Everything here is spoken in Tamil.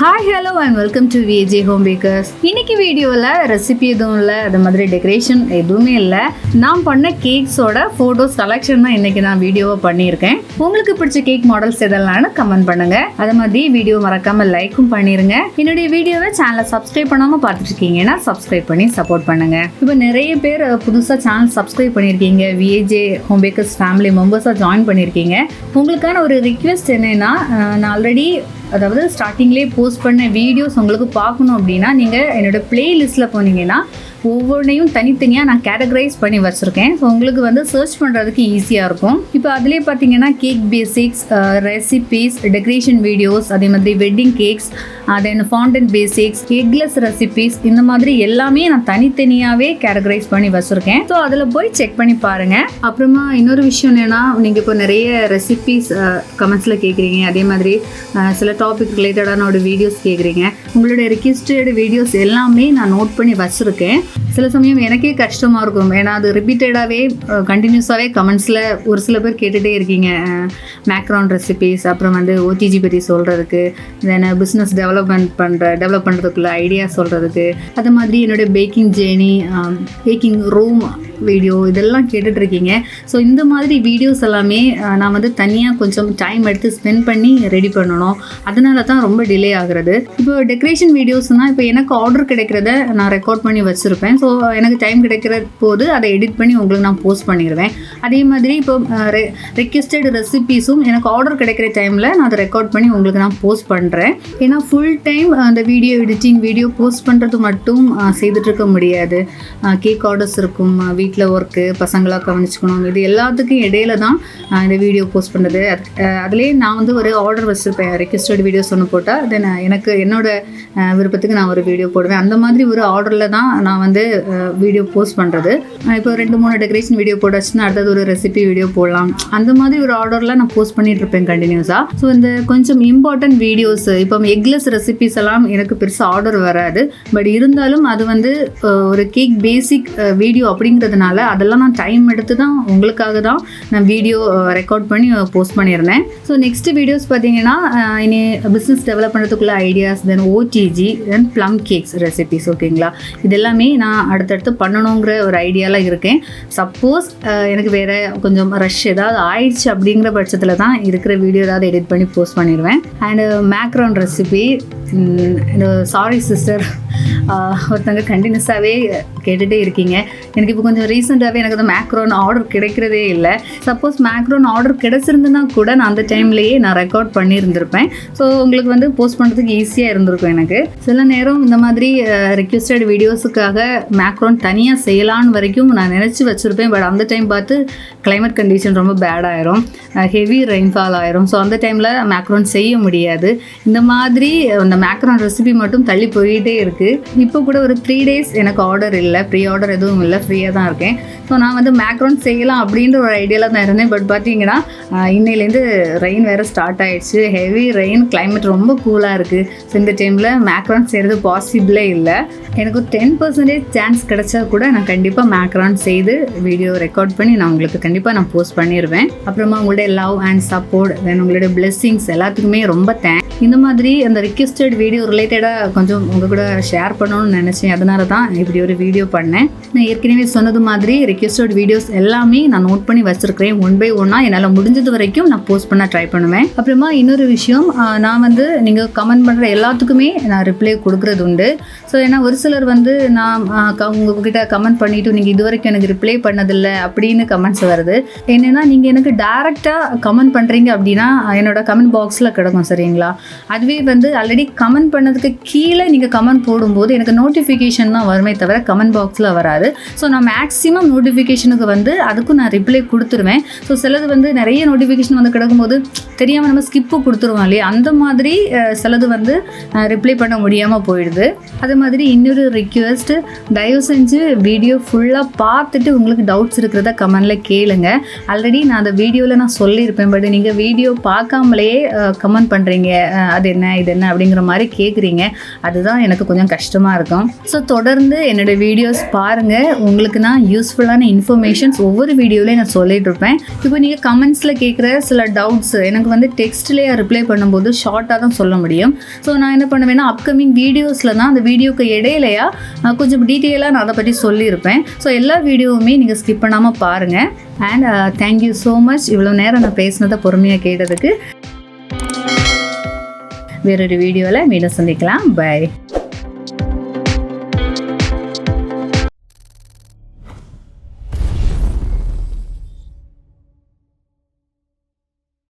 Hi hello and welcome to VJ home bakers. இன்னைக்கு வீடியோவில் ரெசிபி எதுவும் இல்லை, அது மாதிரி டெக்கரேஷன் எதுவுமே இல்லை. நான் பண்ண கேக்ஸோட ஃபோட்டோஸ் கலெக்ஷன் தான் இன்றைக்கி நான் வீடியோவை பண்ணியிருக்கேன். உங்களுக்கு பிடிச்ச கேக் மாடல்ஸ் எதெல்லாம்னு கமெண்ட் பண்ணுங்கள். அது மாதிரி வீடியோ மறக்காமல் லைக்கும் பண்ணிடுங்க. என்னுடைய வீடியோவை சேனலை சப்ஸ்கிரைப் பண்ணாமல் பார்த்துட்ருக்கீங்கன்னா சப்ஸ்கிரைப் பண்ணி சப்போர்ட் பண்ணுங்கள். இப்போ நிறைய பேர் புதுசாக சேனல் சப்ஸ்கிரைப் பண்ணியிருக்கீங்க, விஜே ஹோம் பேக்கர்ஸ் ஃபேமிலி மெம்பர்ஸாக ஜாயின் பண்ணியிருக்கீங்க. உங்களுக்கான ஒரு ரிக்வெஸ்ட் என்னென்னா, நான் ஆல்ரெடி அதாவது ஸ்டார்டிங்லேயே போஸ்ட் பண்ண வீடியோஸ் உங்களுக்கு பார்க்கணும் அப்படின்னா நீங்கள் என்னோடய ப்ளேலிஸ்ட்டில் போனீங்கன்னா ஒவ்வொன்றையும் தனித்தனியாக நான் கேட்டகரைஸ் பண்ணி வச்சுருக்கேன். ஸோ உங்களுக்கு வந்து சர்ச் பண்ணுறதுக்கு ஈஸியாக இருக்கும். இப்போ அதிலே பார்த்தீங்கன்னா cake basics, recipes, decoration videos, அதே மாதிரி வெட்டிங் கேக்ஸ், தென் ஃபாண்டன் பேசிக்ஸ், எக்லெஸ் ரெசிபீஸ், இந்த மாதிரி எல்லாமே நான் தனித்தனியாகவே கேட்டகரைஸ் பண்ணி வச்சுருக்கேன். ஸோ அதில் போய் செக் பண்ணி பாருங்கள். அப்புறமா இன்னொரு விஷயம் என்னென்னா, நீங்கள் இப்போ நிறைய ரெசிபீஸ் கமெண்ட்ஸில் கேட்குறீங்க, அதே மாதிரி சில டாபிக் ரிலேட்டடான ஒரு வீடியோஸ் கேட்குறீங்க. உங்களுடைய ரிக்வெஸ்டட் வீடியோஸ் எல்லாமே நான் நோட் பண்ணி வச்சுருக்கேன். சில சமயம் எனக்கே கஷ்டமாக இருக்கும், ஏன்னா அது ரிப்பீட்டடாகவே கண்டினியூஸாகவே கமெண்ட்ஸில் ஒரு சில பேர் கேட்டுகிட்டே இருக்கீங்க. மேக்ரான் ரெசிபீஸ், அப்புறம் வந்து ஓடிஜி பற்றி சொல்கிறதுக்கு, தென் பிஸ்னஸ் டெவலப் பண்ணுறதுக்குள்ள ஐடியா சொல்கிறதுக்கு, அது மாதிரி என்னுடைய baking journey, baking room video, இதெல்லாம் கேட்டுட்ருக்கீங்க. ஸோ இந்த மாதிரி வீடியோஸ் எல்லாமே நான் வந்து தனியாக கொஞ்சம் டைம் எடுத்து ஸ்பெண்ட் பண்ணி ரெடி பண்ணணும். அதனால தான் ரொம்ப டிலே ஆகுறது. இப்போ டெக்கரேஷன் வீடியோஸ்னால் இப்போ எனக்கு ஆர்டர் கிடைக்கிறத நான் ரெக்கார்ட் பண்ணி வச்சுருப்பேன். ஸோ எனக்கு டைம் கிடைக்கிற போது அதை எடிட் பண்ணி உங்களுக்கு நான் போஸ்ட் பண்ணிடுவேன். அதே மாதிரி இப்போ ரெக்வெஸ்டட் ரெசிபீஸும் எனக்கு ஆர்டர் கிடைக்கிற டைமில் நான் அதை ரெக்கார்ட் பண்ணி உங்களுக்கு நான் போஸ்ட் பண்ணுறேன். ஏன்னா ஃபுல் டைம் அந்த வீடியோ எடிட்டிங், வீடியோ போஸ்ட் பண்ணுறது மட்டும் செய்துட்ருக்க முடியாது. கேக் ஆர்டர்ஸ் இருக்கும், வீட்டில் ஒர்க்கு, பசங்களாக கவனிச்சுக்கணும், இது எல்லாத்துக்கும் இடையில தான் இந்த வீடியோ போஸ்ட் பண்ணுறது. அதுலேயே நான் வந்து ஒரு ஆர்டர் வச்சுருப்பேன். ரெக்வெஸ்டட் வீடியோஸ் ஒன்று போட்டால் தென் எனக்கு என்னோடய விருப்பத்துக்கு நான் ஒரு வீடியோ போடுவேன். அந்த மாதிரி ஒரு ஆர்டரில் தான் நான் வந்து வீடியோ போஸ்ட் பண்ணுறது. இப்போ 2-3 டெக்கரேஷன் வீடியோ போட்டாச்சுன்னா அடுத்தது ஒரு ரெசிபி வீடியோ போடலாம். அந்த மாதிரி ஒரு ஆர்டரில் நான் போஸ்ட் பண்ணிட்டு இருப்பேன் கண்டினியூஸாக. ஸோ இந்த கொஞ்சம் இம்பார்ட்டன்ட் வீடியோஸ், இப்போ எக்லெஸ் ரெசிபிஸ் எல்லாம் எனக்கு பெருசாக ஆர்டர் வராது. பட் இருந்தாலும் அது வந்து ஒரு கேக் பேசிக் வீடியோ அப்படிங்கிறதுனால அதெல்லாம் நான் டைம் எடுத்து தான் உங்களுக்காக தான் நான் வீடியோ ரெக்கார்ட் பண்ணி போஸ்ட் பண்ணியிருந்தேன். ஸோ நெக்ஸ்ட் வீடியோஸ் பார்த்தீங்கன்னா இனி பிஸ்னஸ் டெவலப் பண்ணுறதுக்குள்ள ஐடியாஸ், தென் ஓடிஜி, தென் ப்ளம் கேக்ஸ் ரெசிபிஸ். ஓகேங்களா, இதெல்லாமே நான் அடுத்தடுத்து பண்ணணுங்கிற ஒரு ஐடியாவில் இருக்கேன். சப்போஸ் எனக்கு வேறு கொஞ்சம் ரஷ் ஏதாவது ஆயிடுச்சு அப்படிங்கிற பட்சத்தில் தான் இருக்கிற வீடியோ ஏதாவது எடிட் பண்ணி போஸ்ட் பண்ணிடுவேன். And Macron recipe, sorry sister, ஒருத்தங்க கண்டினியூஸாகவே கேட்டுகிட்டே இருக்கீங்க. எனக்கு இப்போ கொஞ்சம் ரீசெண்டாகவே எனக்கு அந்த மேக்ரோன் ஆர்டர் கிடைக்கிறதே இல்லை. சப்போஸ் மேக்ரோன் ஆர்டர் கிடச்சிருந்துன்னா கூட நான் அந்த டைம்லேயே நான் ரெக்கார்ட் பண்ணியிருந்திருப்பேன். ஸோ உங்களுக்கு வந்து போஸ்ட் பண்ணுறதுக்கு ஈஸியாக இருந்திருக்கும். எனக்கு சில நேரம் இந்த மாதிரி ரிக்வெஸ்டட் வீடியோஸுக்காக மேக்ரோன் தனியாக செய்யலான்னு வரைக்கும் நான் நினச்சி வச்சுருப்பேன். பட் அந்த டைம் பார்த்து கிளைமேட் கண்டிஷன் ரொம்ப பேடாயிரும், ஹெவி ரெயின்ஃபால் ஆயிரும். ஸோ அந்த டைமில் மேக்ரோன் செய்ய முடியாது. இந்த மாதிரி அந்த மேக்ரோன் ரெசிபி மட்டும் தள்ளி போயிட்டே இருக்குது. இப்போ கூட ஒரு 3 days எனக்கு ஆர்டர் இல்லை, ப்ரீ ஆர்டர் எதுவும் இல்லை, ஃப்ரீயாக தான் இருக்கேன். ஸோ நான் வந்து மேக்ரோன் செய்யலாம் அப்படின்ற ஒரு ஐடியாவில் தான் இருந்தேன். பட் பார்த்தீங்கன்னா இன்னையிலேருந்து ரெயின் வேறு ஸ்டார்ட் ஆகிடுச்சு, ஹெவி ரெயின், கிளைமேட் ரொம்ப கூலாக இருக்குது. ஸோ இந்த டைமில் மேக்ரான் செய்கிறது பாசிபிளே இல்லை. எனக்கு ஒரு 10% சான்ஸ் கிடச்சா கூட நான் கண்டிப்பாக மேக்ரான் செய்து வீடியோ ரெக்கார்ட் பண்ணி நான் உங்களுக்கு கண்டிப்பாக நான் போஸ்ட் பண்ணிடுவேன். அப்புறமா உங்களுடைய லவ் அண்ட் சப்போர்ட், தென் உங்களுடைய பிளெஸ்ஸிங்ஸ் எல்லாத்துக்குமே ரொம்ப தேங்க்ஸ். இந்த மாதிரி அந்த ரிக்வெஸ்டட் வீடியோ ரிலேட்டடாக கொஞ்சம் உங்கள் கூட ஷேர் பண்ணணும்னு நினச்சேன். அதனால தான் இப்படி ஒரு வீடியோ பண்ணேன். நான் ஏற்கனவே சொன்னது மாதிரி ரிக்வெஸ்டட் வீடியோஸ் எல்லாமே நான் நோட் பண்ணி வச்சுருக்கிறேன். 1 by 1 என்னால் முடிஞ்சது வரைக்கும் நான் போஸ்ட் பண்ண ட்ரை பண்ணுவேன். அப்புறமா இன்னொரு விஷயம், நான் வந்து நீங்கள் கமெண்ட் பண்ணுற எல்லாத்துக்குமே நான் ரிப்ளை கொடுக்குறது உண்டு. ஸோ ஏன்னா ஒரு சிலர் வந்து நான் உங்ககிட்ட கமெண்ட் பண்ணிவிட்டு நீங்கள் இது வரைக்கும் எனக்கு ரிப்ளை பண்ணதில்லை அப்படின்னு கமெண்ட்ஸ் வருது. என்னென்னா நீங்கள் எனக்கு டேரெக்டாக கமெண்ட் பண்ணுறீங்க அப்படின்னா என்னோடய கமெண்ட் பாக்ஸில் கிடக்கும், சரிங்களா? அதுவே வந்து ஆல்ரெடி கமெண்ட் பண்ணதுக்கு கீழே நீங்கள் கமெண்ட் போடும்போது எனக்கு நோட்டிஃபிகேஷன் தான் வருமே தவிர கமெண்ட் பாக்ஸில் வராது. ஸோ நான் மேக்ஸிமம் நோட்டிஃபிகேஷனுக்கு வந்து அதுக்கும் நான் ரிப்ளை கொடுத்துருவேன். ஸோ சிலது வந்து நிறைய நோட்டிஃபிகேஷன் வந்து கிடக்கும்போது தெரியாமல் நம்ம ஸ்கிப்பு கொடுத்துருவோம் இல்லையா, அந்த மாதிரி சிலது வந்து ரிப்ளை பண்ண முடியாமல் போயிடுது. அது மாதிரி இன்னொரு ரிக்வெஸ்ட், தயவு செஞ்சு வீடியோ ஃபுல்லாக பார்த்துட்டு உங்களுக்கு டவுட்ஸ் இருக்கிறத கமெண்டில் கேளுங்க. ஆல்ரெடி நான் அந்த வீடியோவில் நான் சொல்லியிருப்பேன். பட் நீங்கள் வீடியோ பார்க்காமலே கமெண்ட் பண்ணுறீங்க, அது என்ன இது என்ன அப்படிங்கிற மாதிரி கேட்குறீங்க. அதுதான் எனக்கு கொஞ்சம் கஷ்டமாக இருக்கும். ஸோ தொடர்ந்து என்னோடய வீடியோஸ் பாருங்கள். உங்களுக்கு நான் யூஸ்ஃபுல்லான இன்ஃபர்மேஷன்ஸ் ஒவ்வொரு வீடியோலையும் நான் சொல்லிட்டு இருப்பேன். இப்போ நீங்கள் கமெண்ட்ஸில் கேட்குற சில டவுட்ஸ் எனக்கு வந்து டெக்ஸ்ட்லேயே ரிப்ளை பண்ணும்போது ஷார்ட்டாக தான் சொல்ல முடியும். ஸோ நான் என்ன பண்ணுவேன்னா அப்கமிங் வீடியோஸில் தான் அந்த வீடியோக்கு இடையிலையா கொஞ்சம் டீட்டெயிலாக நான் அதை பற்றி சொல்லியிருப்பேன். ஸோ எல்லா வீடியோவுமே நீங்கள் ஸ்கிப் பண்ணாமல் பாருங்கள். அண்ட் தேங்க்யூ ஸோ மச் இவ்வளோ நேரம் நான் பேசினதை பொறுமையாக கேட்டதுக்கு. வேறொரு வீடியோவில் மீண்டும் சந்திக்கலாம். பை.